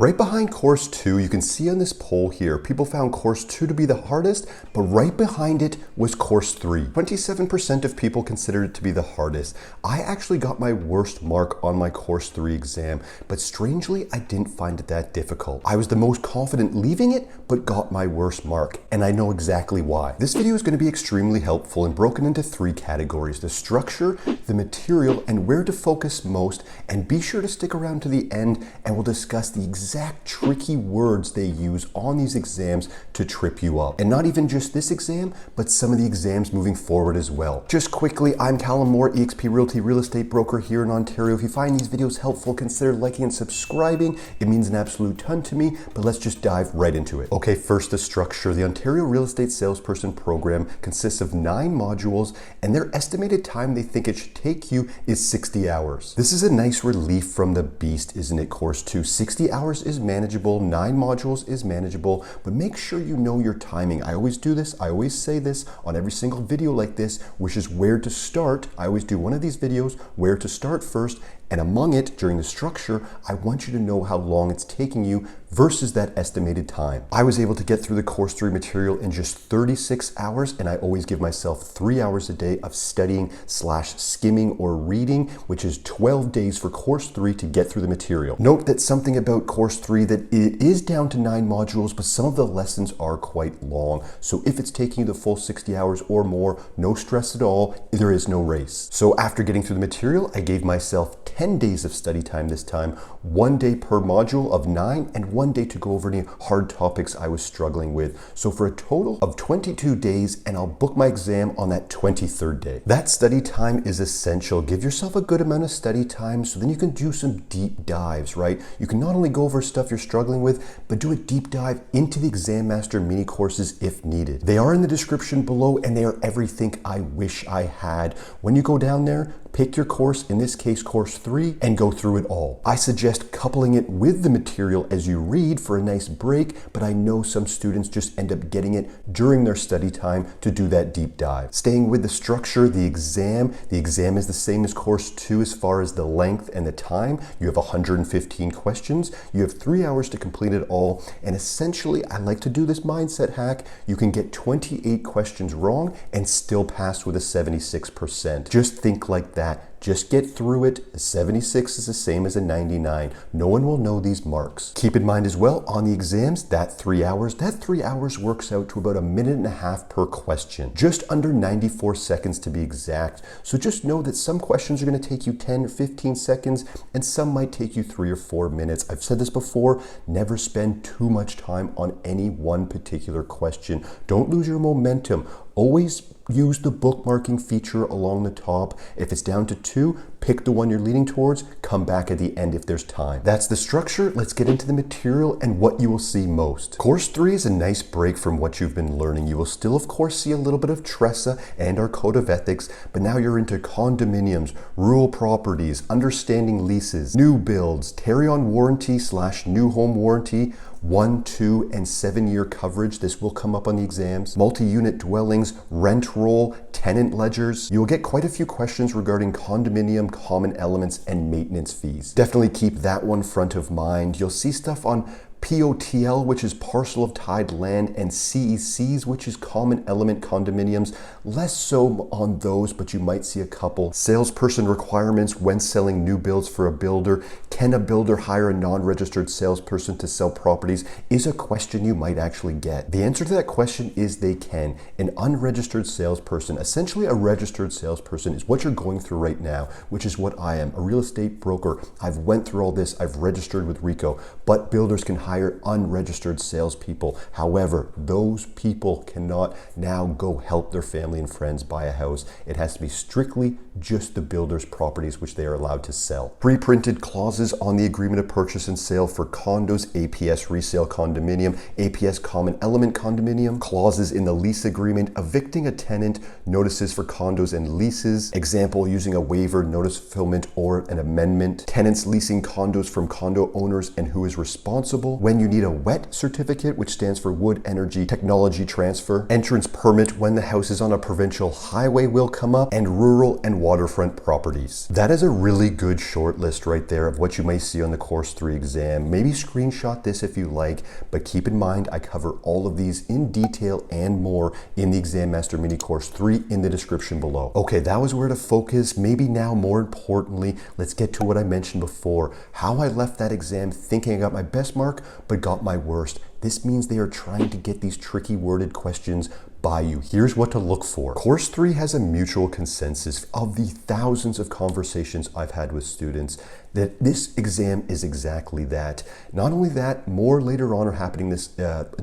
Right behind course 2, you can see on this poll here, people found course 2 to be the hardest, but right behind it was course 3. 27% of people considered it to be the hardest. I actually got my worst mark on my course 3 exam, but strangely, I didn't find it that difficult. I was the most confident leaving it, but got my worst mark, and I know exactly why. This video is going to be extremely helpful and broken into 3 categories: the structure, the material, and where to focus most. And be sure to stick around to the end, and we'll discuss the exact tricky words they use on these exams to trip you up. And not even just this exam, but some of the exams moving forward as well. Just quickly, I'm Callum, eXp Realty real estate broker here in Ontario. If you find these videos helpful, consider liking and subscribing. It means an absolute ton to me, but let's just dive right into it. Okay, first, the structure. The Ontario Real Estate Salesperson program consists of 9 modules, and their estimated time they think it should take you is 60 hours. This is a nice relief from the beast, isn't it? Course 2, 60 hours is manageable, 9 modules is manageable, but make sure you know your timing. I always do this, I always say this on every single video like this, which is where to start. I always do one of these videos, where to start first, and among it, during the structure, I want you to know how long it's taking you versus that estimated time. I was able to get through the course 3 material in just 36 hours, and I always give myself 3 hours a day of studying / skimming or reading, which is 12 days for course 3 to get through the material. Note that something about course 3 that it is down to 9 modules, but some of the lessons are quite long. So if it's taking you the full 60 hours or more, no stress at all, there is no race. So after getting through the material, I gave myself 10 days of study time this time, 1 day per module of 9, and 1 day to go over any hard topics I was struggling with. So for a total of 22 days, and I'll book my exam on that 23rd day. That study time is essential. Give yourself a good amount of study time so then you can do some deep dives, right? You can not only go over stuff you're struggling with, but do a deep dive into the Exam Master mini courses if needed. They are in the description below, and they are everything I wish I had. When you go down there, pick your course, in this case course 3, and go through it all. I suggest coupling it with the material as you read for a nice break, but I know some students just end up getting it during their study time to do that deep dive. Staying with the structure, the exam is the same as course 2 as far as the length and the time. You have 115 questions. You have 3 hours to complete it all, and essentially, I like to do this mindset hack. You can get 28 questions wrong and still pass with a 76%. Just think like that. Just get through it. A 76 is the same as a 99. No one will know these marks. Keep in mind as well, on the exams, that 3 hours works out to about a minute and a half per question. Just under 94 seconds to be exact. So just know that some questions are going to take you 10 or 15 seconds, and some might take you 3 or 4 minutes. I've said this before, never spend too much time on any one particular question. Don't lose your momentum. Always use the bookmarking feature along the top. If it's down to 2, pick the one you're leaning towards, come back at the end if there's time. That's the structure. Let's get into the material and what you will see most. Course 3 is a nice break from what you've been learning. You will still, of course, see a little bit of TRESA and our code of ethics, but now you're into condominiums, rural properties, understanding leases, new builds, carry-on warranty / new home warranty, 1, 2, and 7-year coverage. This will come up on the exams. Multi-unit dwellings, rent roll, tenant ledgers. You will get quite a few questions regarding condominium, common elements, and maintenance fees. Definitely keep that one front of mind. You'll see stuff on POTL, which is parcel of tied land, and CECs, which is common element condominiums. Less so on those, but you might see a couple. Salesperson requirements when selling new builds for a builder. Can a builder hire a non-registered salesperson to sell properties? Is a question you might actually get. The answer to that question is they can. An unregistered salesperson, essentially a registered salesperson, is what you're going through right now, which is what I am, a real estate broker. I've went through all this. I've registered with RICO, but builders can hire unregistered salespeople. However, those people cannot now go help their family and friends buy a house. It has to be strictly just the builder's properties which they are allowed to sell. Pre-printed clauses on the agreement of purchase and sale for condos, APS resale condominium, APS common element condominium, clauses in the lease agreement, evicting a tenant, notices for condos and leases, example using a waiver, notice fulfillment, or an amendment, tenants leasing condos from condo owners and who is responsible, when you need a WET certificate, which stands for Wood Energy Technology Transfer. Entrance permit when the house is on a provincial highway will come up, and rural and waterfront properties. That is a really good short list right there of what you may see on the Course 3 exam. Maybe screenshot this if you like, but keep in mind I cover all of these in detail and more in the Exam Master Mini Course 3 in the description below. Okay, that was where to focus. Maybe now, more importantly, let's get to what I mentioned before, how I left that exam thinking I got my best mark, but got my worst. This means they are trying to get these tricky worded questions by you. Here's what to look for. Course 3 has a mutual consensus of the thousands of conversations I've had with students that this exam is exactly that. Not only that, more later on are happening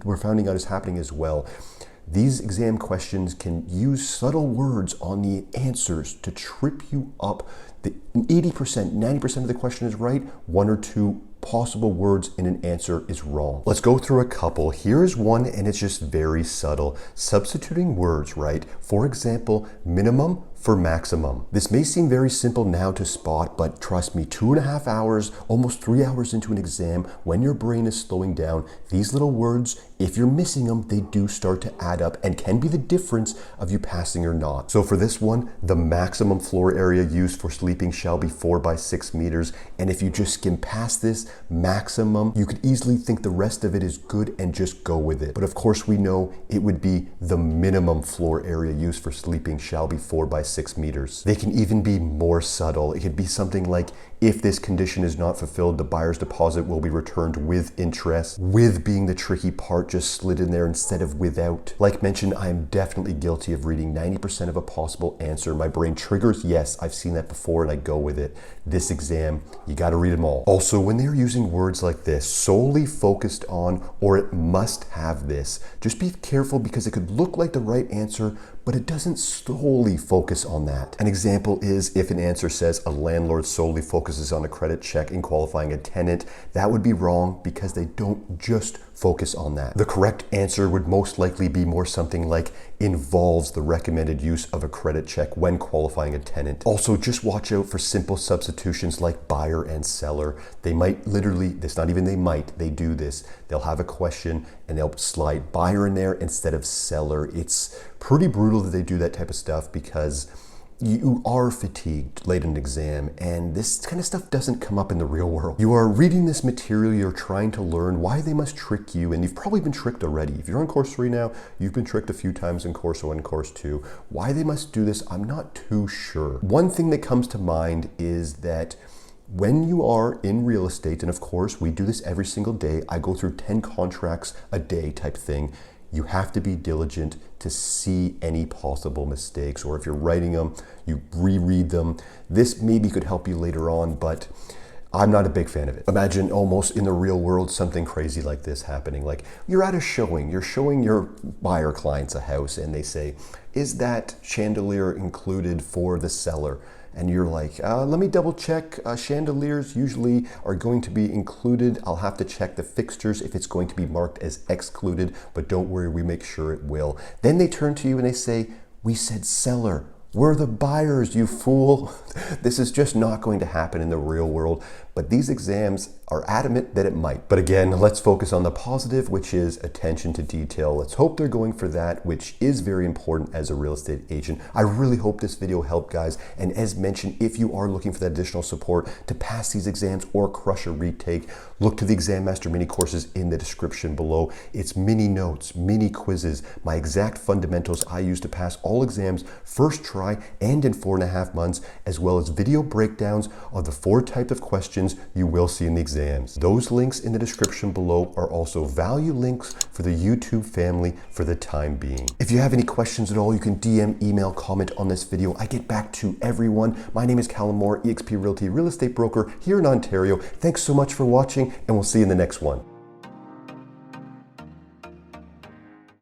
we're finding out is happening as well. These exam questions can use subtle words on the answers to trip you up. The 80%, 90% of the question is right, one or two possible words in an answer is wrong. Let's go through a couple. Here's one, and it's just very subtle. Substituting words, right? For example, minimum for maximum. This may seem very simple now to spot, but trust me, 2.5 hours, almost 3 hours into an exam, when your brain is slowing down, these little words, if you're missing them, they do start to add up and can be the difference of you passing or not. So for this one, the maximum floor area used for sleeping shall be 4 by 6 meters. And if you just skim past this maximum, you could easily think the rest of it is good and just go with it. But of course we know it would be the minimum floor area used for sleeping shall be 4 by 6 meters. They can even be more subtle. It could be something like, if this condition is not fulfilled, the buyer's deposit will be returned with interest. With being the tricky part, just slid in there instead of without. Like mentioned, I am definitely guilty of reading 90% of a possible answer. My brain triggers, yes, I've seen that before, and I go with it. This exam, you gotta read them all. Also, when they're using words like this, solely focused on, or it must have this, just be careful because it could look like the right answer, but it doesn't solely focus on that. An example is if an answer says a landlord solely focuses on a credit check in qualifying a tenant, that would be wrong because they don't just focus on that. The correct answer would most likely be more something like involves the recommended use of a credit check when qualifying a tenant. Also, just watch out for simple substitutions like buyer and seller. They might literally, it's not even they might, they do this. They'll have a question and they'll slide buyer in there instead of seller. It's pretty brutal that they do that type of stuff because you are fatigued late in an exam, and this kind of stuff doesn't come up in the real world. You are reading this material, you're trying to learn why they must trick you, and you've probably been tricked already. If you're on Course 3 now, you've been tricked a few times in Course 1 and Course 2. Why they must do this, I'm not too sure. One thing that comes to mind is that when you are in real estate, and of course we do this every single day, I go through 10 contracts a day type thing, you have to be diligent to see any possible mistakes, or if you're writing them, you reread them. This maybe could help you later on, but I'm not a big fan of it. Imagine almost in the real world something crazy like this happening. Like you're at a showing, you're showing your buyer clients a house and they say, is that chandelier included for the seller? And you're like, let me double check. Chandeliers usually are going to be included. I'll have to check the fixtures if it's going to be marked as excluded, but don't worry, we make sure it will. Then they turn to you and they say, we said seller. We're the buyers, you fool. This is just not going to happen in the real world, but these exams are adamant that it might. But again, let's focus on the positive, which is attention to detail. Let's hope they're going for that, which is very important as a real estate agent. I really hope this video helped, guys. And as mentioned, if you are looking for that additional support to pass these exams or crush a retake, look to the Exam Master mini courses in the description below. It's mini notes, mini quizzes, my exact fundamentals I use to pass all exams first try and in 4.5 months, as well as video breakdowns of the 4 types of questions you will see in the exams. Those links in the description below are also value links for the YouTube family for the time being. If you have any questions at all, you can DM, email, comment on this video. I get back to everyone. My name is Callum, eXp Realty real estate broker here in Ontario. Thanks so much for watching, and we'll see you in the next one.